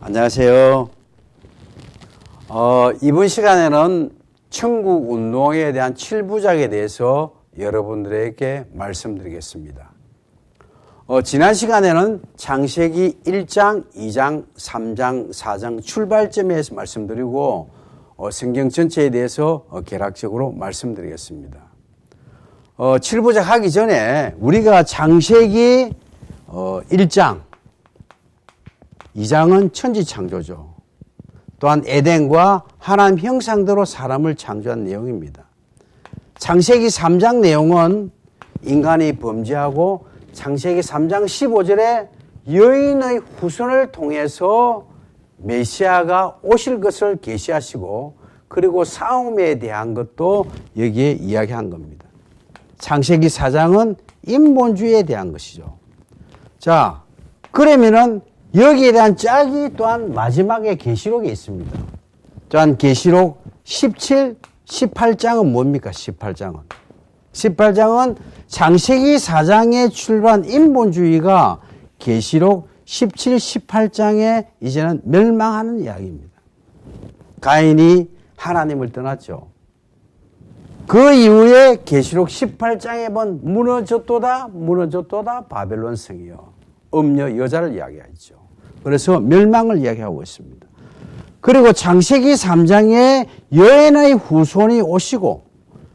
안녕하세요. 이번 시간에는 천국 운동에 대한 7부작에 대해서 여러분들에게 말씀드리겠습니다. 지난 시간에는 창세기 1장, 2장, 3장, 4장 출발점에서 말씀드리고 성경 전체에 대해서 개략적으로 말씀드리겠습니다. 7부작 하기 전에 우리가 창세기 1장, 2장은 천지창조죠. 또한 에덴과 하나님 형상대로 사람을 창조한 내용입니다. 창세기 3장 내용은 인간이 범죄하고 창세기 3장 15절에 여인의 후손을 통해서 메시아가 오실 것을 계시하시고 그리고 싸움에 대한 것도 여기에 이야기한 겁니다. 창세기 4장은 인본주의에 대한 것이죠. 자, 그러면은 여기에 대한 짝이 또한 마지막에 계시록에 있습니다. 또한 계시록 17, 18장은 뭡니까? 18장은 창세기 4장에 출발한 인본주의가 계시록 17, 18장에 이제는 멸망하는 이야기입니다. 가인이 하나님을 떠났죠. 그 이후에 계시록 18장에 본 무너졌도다 바벨론 성이요. 음녀 여자를 이야기하죠. 그래서 멸망을 이야기하고 있습니다. 그리고 창세기 3장에 여인의 후손이 오시고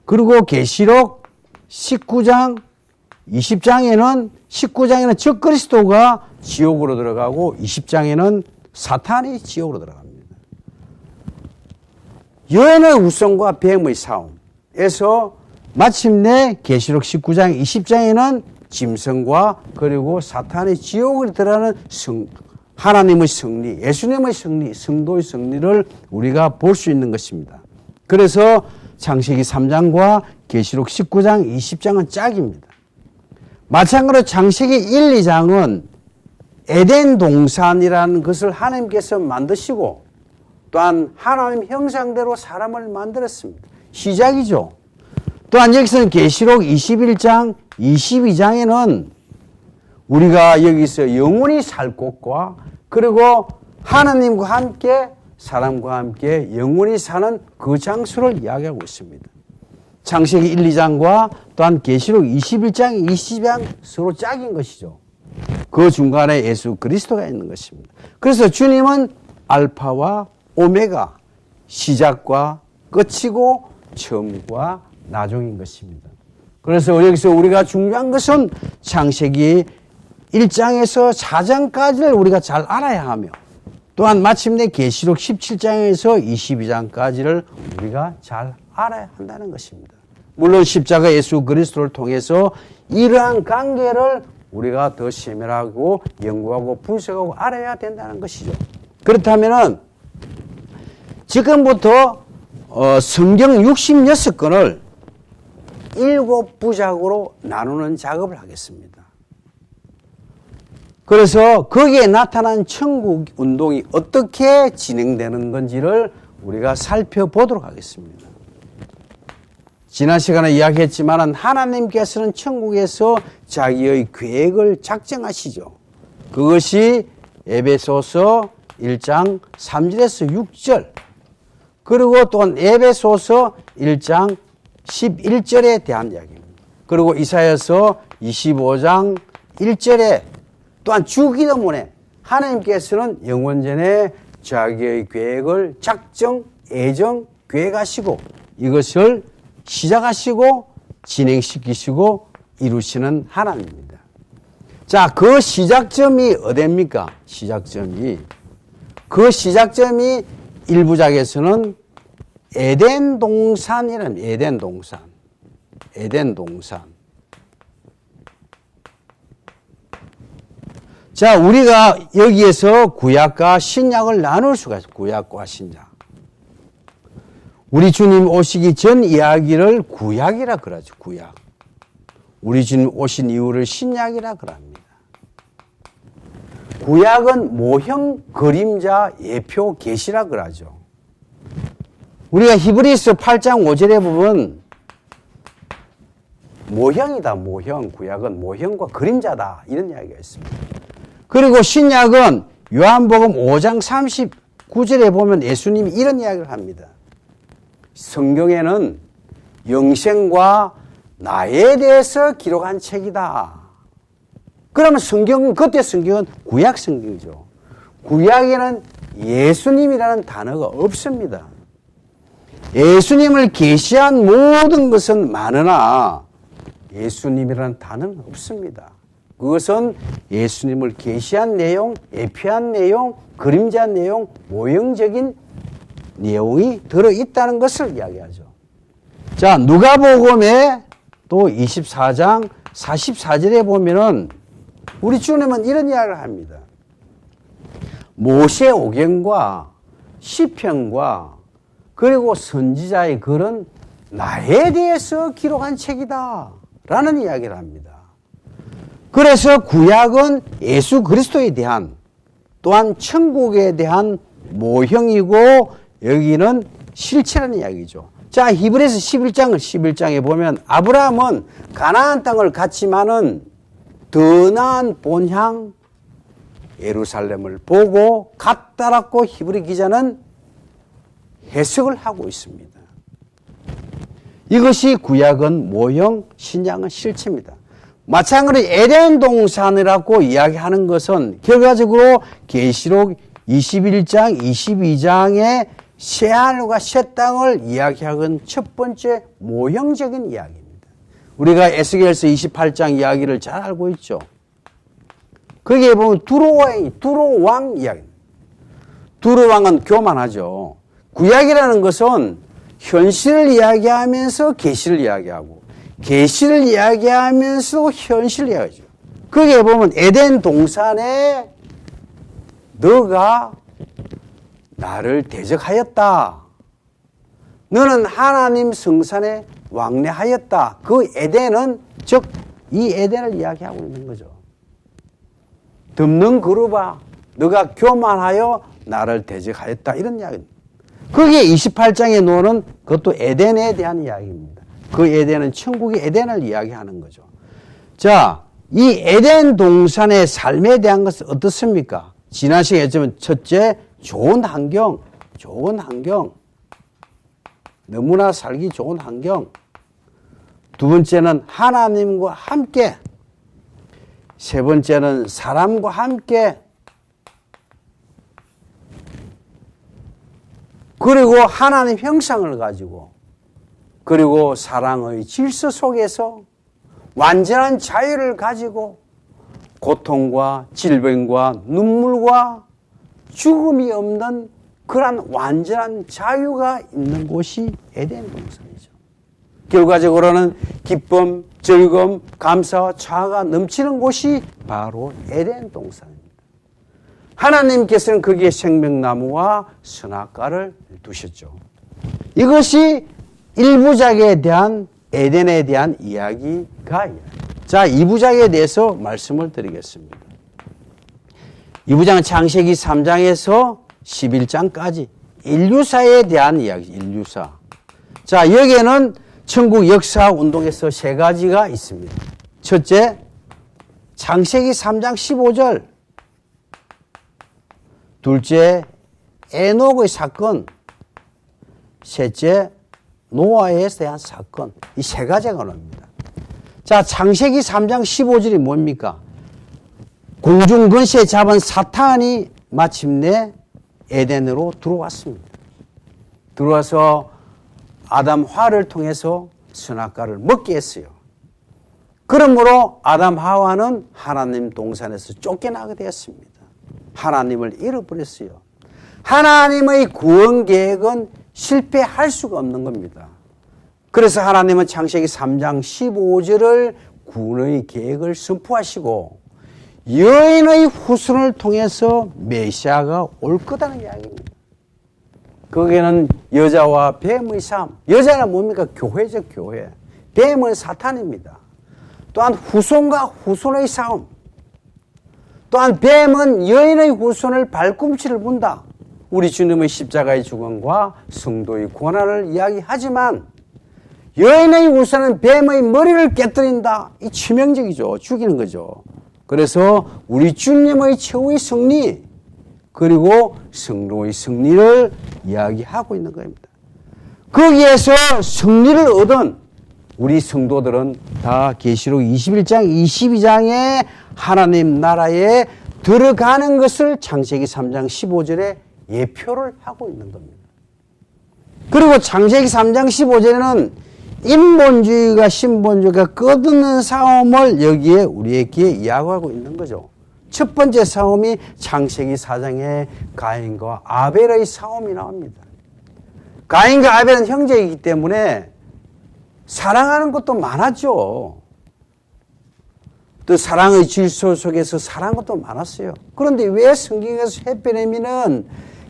그리고 계시록 19장, 19장에는 적그리스도가 지옥으로 들어가고 20장에는 사탄이 지옥으로 들어갑니다. 여인의 후손과 뱀의 싸움에서 마침내 계시록 19장, 20장에는 짐승과 그리고 사탄이 지옥을 들어가는 하나님의 승리, 예수님의 승리, 성도의 승리를 우리가 볼 수 있는 것입니다. 그래서 창세기 3장과 계시록 19장, 20장은 짝입니다. 마찬가지로 창세기 1, 2장은 에덴 동산이라는 것을 하나님께서 만드시고 또한 하나님 형상대로 사람을 만들었습니다. 시작이죠. 또한 여기서는 계시록 21장, 22장에는 우리가 여기서 영원히 살 곳과 그리고 하나님과 함께 사람과 함께 영원히 사는 그 장소를 이야기하고 있습니다. 창세기 1, 2장과 또한 계시록 21장, 22장 서로 짝인 것이죠. 그 중간에 예수 그리스도가 있는 것입니다. 그래서 주님은 알파와 오메가, 시작과 끝이고 처음과 나중인 것입니다. 그래서 여기서 우리가 중요한 것은 창세기 1장에서 4장까지를 우리가 잘 알아야 하며 또한 마침내 계시록 17장에서 22장까지를 우리가 잘 알아야 한다는 것입니다. 물론 십자가 예수 그리스도를 통해서 이러한 관계를 우리가 더 세밀하고 연구하고 분석하고 알아야 된다는 것이죠. 그렇다면은 지금부터 성경 66권을 7부작으로 나누는 작업을 하겠습니다. 그래서 거기에 나타난 천국 운동이 어떻게 진행되는 건지를 우리가 살펴보도록 하겠습니다. 지난 시간에 이야기했지만 하나님께서는 천국에서 자기의 계획을 작정하시죠. 그것이 에베소서 1장 3절에서 6절 그리고 또한 에베소서 1장 11절에 대한 이야기입니다. 그리고 이사야서 25장 1절에 또한 주기도문에 하나님께서는 영원전에 자기의 계획을 작정, 예정, 계획하시고 이것을 시작하시고 진행시키시고 이루시는 하나님입니다. 자, 그 시작점이 어디입니까? 그 시작점이 1부작에서는 에덴 동산이라는 에덴 동산. 자, 우리가 여기에서 구약과 신약을 나눌 수가 있어요. 구약과 신약. 우리 주님 오시기 전 이야기를 구약이라 그러죠. 구약. 우리 주님 오신 이후를 신약이라 그럽니다. 구약은 모형, 그림자, 예표, 계시라 그러죠. 우리가 히브리서 8장 5절에 보면 모형이다, 모형. 구약은 모형과 그림자다. 이런 이야기가 있습니다. 그리고 신약은 요한복음 5장 39절에 보면 예수님이 이런 이야기를 합니다. 성경에는 영생과 나에 대해서 기록한 책이다. 그러면 그때 성경은 구약 성경이죠. 구약에는 예수님이라는 단어가 없습니다. 예수님을 계시한 모든 것은 많으나 예수님이라는 단어는 없습니다. 그것은 예수님을 계시한 내용, 예표한 내용, 그림자 내용, 모형적인 내용이 들어있다는 것을 이야기하죠. 자, 누가복음에 또 24장 44절에 보면은 우리 주님은 이런 이야기를 합니다. 모세 오경과 시편과 그리고 선지자의 글은 나에 대해서 기록한 책이다 라는 이야기를 합니다. 그래서 구약은 예수 그리스도에 대한 또한 천국에 대한 모형이고 여기는 실체라는 이야기죠. 자, 히브리서 11장에 보면 아브라함은 가나안 땅을 갔지만은 더 나은 본향 예루살렘을 보고 갔다라고 히브리 기자는 해석을 하고 있습니다. 이것이 구약은 모형, 신약은 실체입니다. 마찬가지로 에덴 동산이라고 이야기하는 것은 결과적으로 계시록 21장, 22장의 새하늘과 새 땅을 이야기하는 첫 번째 모형적인 이야기입니다. 우리가 에스겔서 28장 이야기를 잘 알고 있죠. 거기에 보면 두로왕 이야기입니다. 두로왕은 교만하죠. 구약이라는 것은 현실을 이야기하면서 계시를 이야기하고 계시를 이야기하면서 현실을 이야기하죠. 거기에 보면 에덴 동산에 너가 나를 대적하였다. 너는 하나님 성산에 왕래하였다. 그 에덴은 즉 이 에덴을 이야기하고 있는 거죠. 덮는 그루바 너가 교만하여 나를 대적하였다. 이런 이야기입니다. 거기에 28장에 놓는 그것도 에덴에 대한 이야기입니다. 그 에덴은 천국의 에덴을 이야기하는 거죠. 자, 이 에덴 동산의 삶에 대한 것은 어떻습니까? 지난 시간에 했지만 첫째, 좋은 환경. 너무나 살기 좋은 환경. 두 번째는 하나님과 함께. 세 번째는 사람과 함께. 그리고 하나님 형상을 가지고 그리고 사랑의 질서 속에서 완전한 자유를 가지고 고통과 질병과 눈물과 죽음이 없는 그러한 완전한 자유가 있는 곳이 에덴 동산이죠. 결과적으로는 기쁨, 즐거움, 감사와 자아가 넘치는 곳이 바로 에덴 동산입니다. 하나님께서는 거기에 생명나무와 선악과를 두셨죠. 이것이 1부작에 대한 에덴에 대한 이야기가 자, 2부작에 대해서 말씀을 드리겠습니다. 2부장은 창세기 3장에서 11장까지 인류사에 대한 이야기, 인류사. 자, 여기에는 천국 역사 운동에서 세 가지가 있습니다. 첫째, 창세기 3장 15절. 둘째, 에녹의 사건. 셋째, 노아에 대한 사건. 이 세 가지가 나옵니다. 자, 창세기 3장 15절이 뭡니까? 공중 근세 잡은 사탄이 마침내 에덴으로 들어왔습니다. 들어와서 아담 하와를 통해서 선악과를 먹게 했어요. 그러므로 아담 하와는 하나님 동산에서 쫓겨나게 되었습니다. 하나님을 잃어버렸어요. 하나님의 구원 계획은 실패할 수가 없는 겁니다. 그래서 하나님은 창세기 3장 15절을 구원의 계획을 선포하시고 여인의 후손을 통해서 메시아가 올 거다는 이야기입니다. 거기에는 여자와 뱀의 삶. 여자는 뭡니까? 교회죠, 교회. 뱀은 사탄입니다. 또한 후손과 후손의 싸움. 또한 뱀은 여인의 후손을 발꿈치를 분다. 우리 주님의 십자가의 죽음과 성도의 고난을 이야기하지만 여인의 후손은 뱀의 머리를 깨뜨린다. 이 치명적이죠. 죽이는 거죠. 그래서 우리 주님의 최후의 승리, 그리고 성령의 승리를 이야기하고 있는 겁니다. 거기에서 승리를 얻은 우리 성도들은 다 계시록 21장, 22장에 하나님 나라에 들어가는 것을 창세기 3장 15절에 예표를 하고 있는 겁니다. 그리고 창세기 3장 15절에는 인본주의가 신본주의가 끝없는 싸움을 여기에 우리에게 이야기하고 있는 거죠. 첫 번째 싸움이 창세기 4장에 가인과 아벨의 싸움이 나옵니다. 가인과 아벨은 형제이기 때문에 사랑하는 것도 많았죠. 또 사랑의 질서 속에서 사랑하는 것도 많았어요. 그런데 왜 성경에서 해변에미는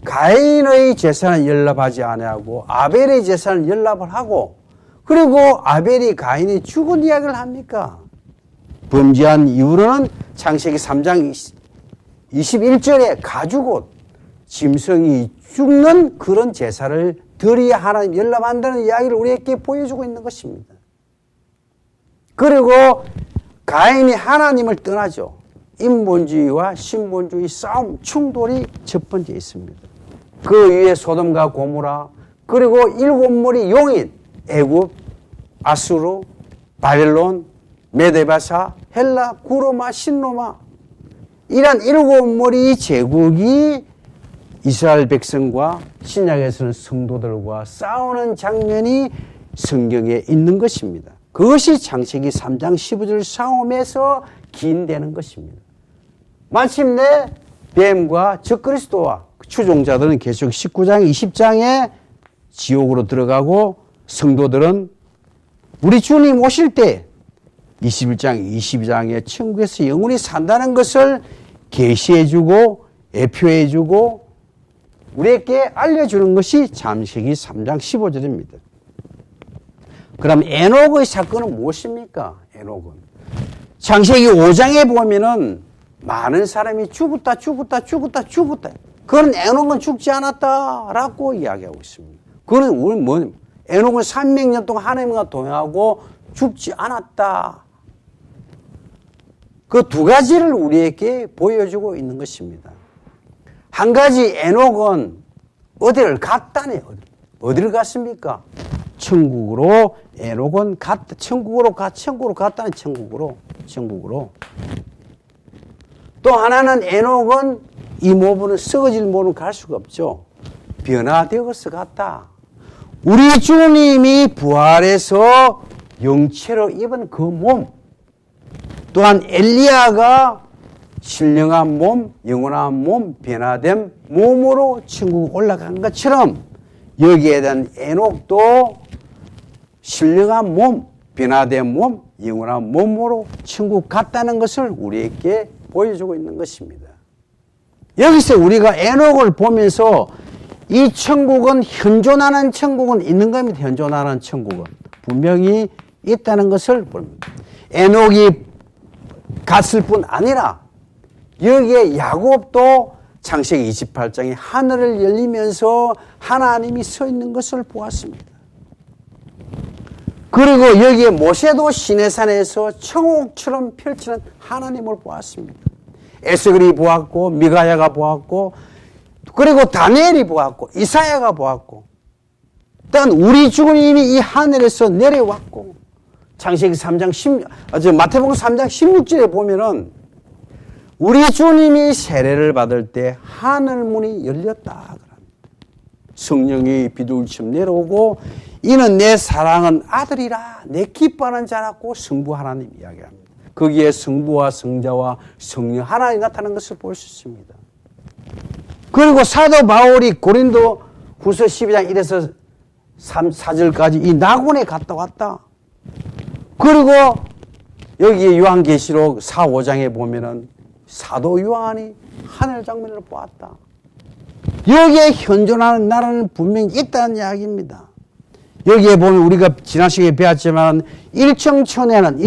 가인의 재산을 연납하지 아니하고 아벨의 재산을 연납을 하고 그리고 아벨이 가인이 죽은 이야기를 합니까? 범죄한 이후로는 창세기 3장 21절에 가죽옷, 짐승이 죽는 그런 제사를 드려야 하나님 연납한다는 이야기를 우리에게 보여주고 있는 것입니다. 그리고 가인이 하나님을 떠나죠. 인본주의와 신본주의 싸움, 충돌이 첫 번째 있습니다. 그 위에 소돔과 고모라, 그리고 일곱 무리 용인, 애굽, 아수르, 바벨론, 메데바사, 헬라, 구로마, 신로마 이런 일곱 무리 제국이 이스라엘 백성과 신약에서는 성도들과 싸우는 장면이 성경에 있는 것입니다. 그것이 창세기 3장 15절 싸움에서 기인되는 것입니다. 마침내 뱀과 적그리스도와 추종자들은 계속 19장, 20장에 지옥으로 들어가고 성도들은 우리 주님 오실 때 21장, 22장에 천국에서 영원히 산다는 것을 계시해주고 예표해주고 우리에게 알려주는 것이 창세기 3장 15절입니다. 그럼 에녹의 사건은 무엇입니까? 에녹은 창세기 5장에 보면은 많은 사람이 죽었다. 그건 에녹은 죽지 않았다라고 이야기하고 있습니다. 그건 우리 에녹은 300년 동안 하나님과 동행하고 죽지 않았다. 그 두 가지를 우리에게 보여주고 있는 것입니다. 한 가지 에녹은 어디를 갔다네. 어디를 갔습니까? 천국으로 에녹은 갔다. 천국으로 갔다는 천국으로. 또 하나는 에녹은 이 몸은 썩어질 몸은 갈 수가 없죠. 변화되어서 갔다. 우리 주님이 부활해서 영체로 입은 그 몸, 또한 엘리야가 신령한 몸, 영원한 몸, 변화된 몸으로 천국 올라간 것처럼 여기에 대한 에녹도 신령한 몸, 변화된 몸, 영원한 몸으로 천국 갔다는 것을 우리에게 보여주고 있는 것입니다. 여기서 우리가 에녹을 보면서 이 천국은 현존하는 천국은 있는 겁니다. 현존하는 천국은 분명히 있다는 것을 봅니다. 에녹이 갔을 뿐 아니라 여기에 야곱도 창세기 28장에 하늘을 열리면서 하나님이 서 있는 것을 보았습니다. 그리고 여기에 모세도 시내산에서 천국처럼 펼치는 하나님을 보았습니다. 에스겔이 보았고 미가야가 보았고 그리고 다니엘이 보았고 이사야가 보았고 또한 우리 주님이 이 하늘에서 내려왔고 창세기 3장 마태복음 3장 16절에 보면은 우리 주님이 세례를 받을 때 하늘문이 열렸다. 성령이 비둘기처럼 내려오고 이는 내 사랑하는 아들이라 내 기뻐하는 자라고 성부 하나님 이야기합니다. 거기에 성부와 성자와 성령 하나님이 나타나는 것을 볼 수 있습니다. 그리고 사도 바울이 고린도 후서 12장 1에서 4절까지 이 낙원에 갔다 왔다. 그리고 여기 요한계시록 4, 5장에 보면은 사도 요한이 하늘 장면을 보았다. 여기에 현존하는 나라는 분명히 있다는 이야기입니다. 여기에 보면 우리가 지난 시간에 배웠지만 일청천에는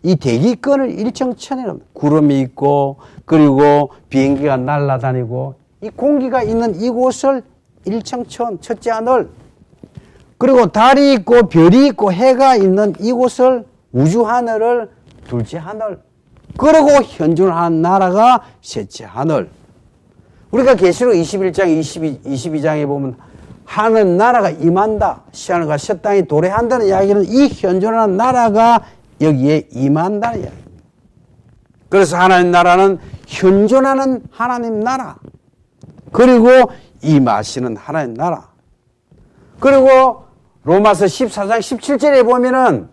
이 대기권을 일청천에는 구름이 있고 그리고 비행기가 날아다니고 이 공기가 있는 이곳을 일청천 첫째 하늘 그리고 달이 있고 별이 있고 해가 있는 이곳을 우주 하늘을 둘째 하늘 그리고 현존하는 나라가 셋째 하늘 우리가 계시록 21장, 22장에 보면 하나님 나라가 임한다. 시안과 새 땅이 도래한다는 이야기는 이 현존하는 나라가 여기에 임한다는 이야기입니다. 그래서 하나님 나라는 현존하는 하나님 나라. 그리고 임하시는 하나님 나라. 그리고 로마서 14장 17절에 보면은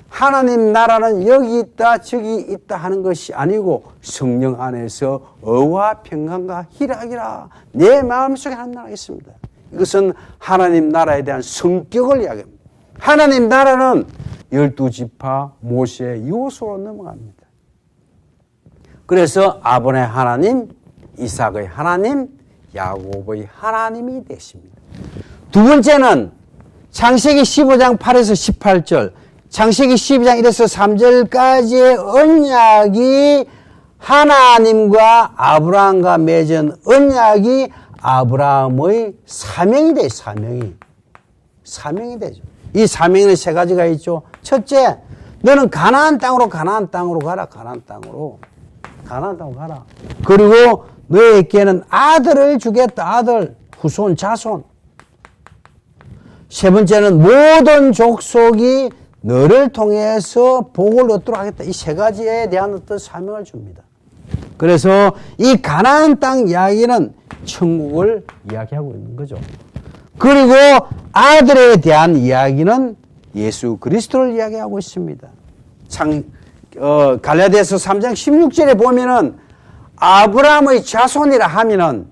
하나님 나라는 여기 있다 저기 있다 하는 것이 아니고 성령 안에서 의와 평강과 희락이라 내 마음속에 하는 나라가 있습니다. 이것은 하나님 나라에 대한 성격을 이야기합니다. 하나님 나라는 12지파 모세의 요소로 넘어갑니다. 그래서 아브라함의 하나님, 이삭의 하나님, 야곱의 하나님이 되십니다. 두 번째는 창세기 15장 8에서 18절, 창세기 12장 1에서 3절까지의 언약이 하나님과 아브라함과 맺은 언약이 아브라함의 사명이 돼요. 사명이 되죠. 이 사명에는 세 가지가 있죠. 첫째, 너는 가나안 땅으로 가라. 가나안 땅으로 가라. 그리고 너에게는 아들을 주겠다. 아들, 후손, 자손. 세 번째는 모든 족속이 너를 통해서 복을 얻도록 하겠다. 이 세 가지에 대한 어떤 사명을 줍니다. 그래서 이 가나안 땅 이야기는 천국을 이야기하고 있는 거죠. 그리고 아들에 대한 이야기는 예수 그리스도를 이야기하고 있습니다. 갈라디아서 3장 16절에 보면은 아브라함의 자손이라 하면은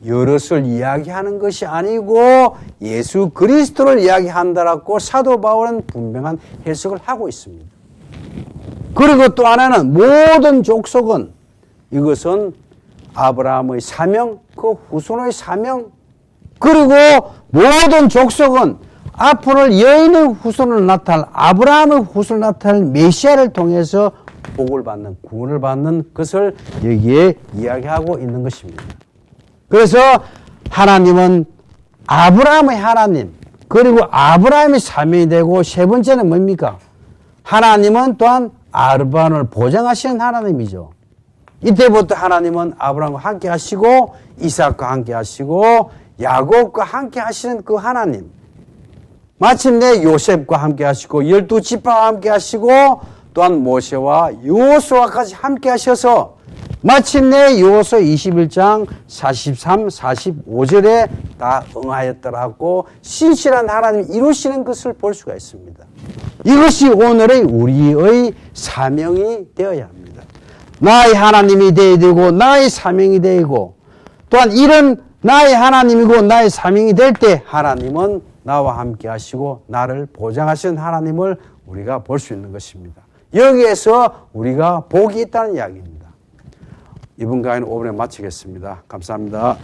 여럿을 이야기하는 것이 아니고 예수 그리스도를 이야기한다라고 사도 바울은 분명한 해석을 하고 있습니다. 그리고 또 하나는 모든 족속은 이것은 아브라함의 사명, 그 후손의 사명, 그리고 모든 족속은 앞으로 여인의 후손을 나타날 아브라함의 후손을 나타낼 메시아를 통해서 복을 받는, 구원을 받는 것을 여기에 이야기하고 있는 것입니다. 그래서 하나님은 아브라함의 하나님, 그리고 아브라함의 사명이 되고 세 번째는 뭡니까? 하나님은 또한 아브라함을 보장하시는 하나님이죠. 이때부터 하나님은 아브라함과 함께 하시고 이삭과 함께 하시고 야곱과 함께 하시는 그 하나님. 마침내 요셉과 함께 하시고 12지파와 함께 하시고 또한 모세와 여호수아까지 함께 하셔서 마침내 여호수아 21장 43, 45절에 다 응하였더라고 신실한 하나님이 이루시는 것을 볼 수가 있습니다. 이것이 오늘의 우리의 사명이 되어야 합니다. 나의 하나님이 되어야 되고 나의 사명이 되고 또한 이런 나의 하나님이고 나의 사명이 될 때 하나님은 나와 함께 하시고 나를 보장하시는 하나님을 우리가 볼 수 있는 것입니다. 여기에서 우리가 복이 있다는 이야기입니다. 이번 강의는 5분에 마치겠습니다. 감사합니다.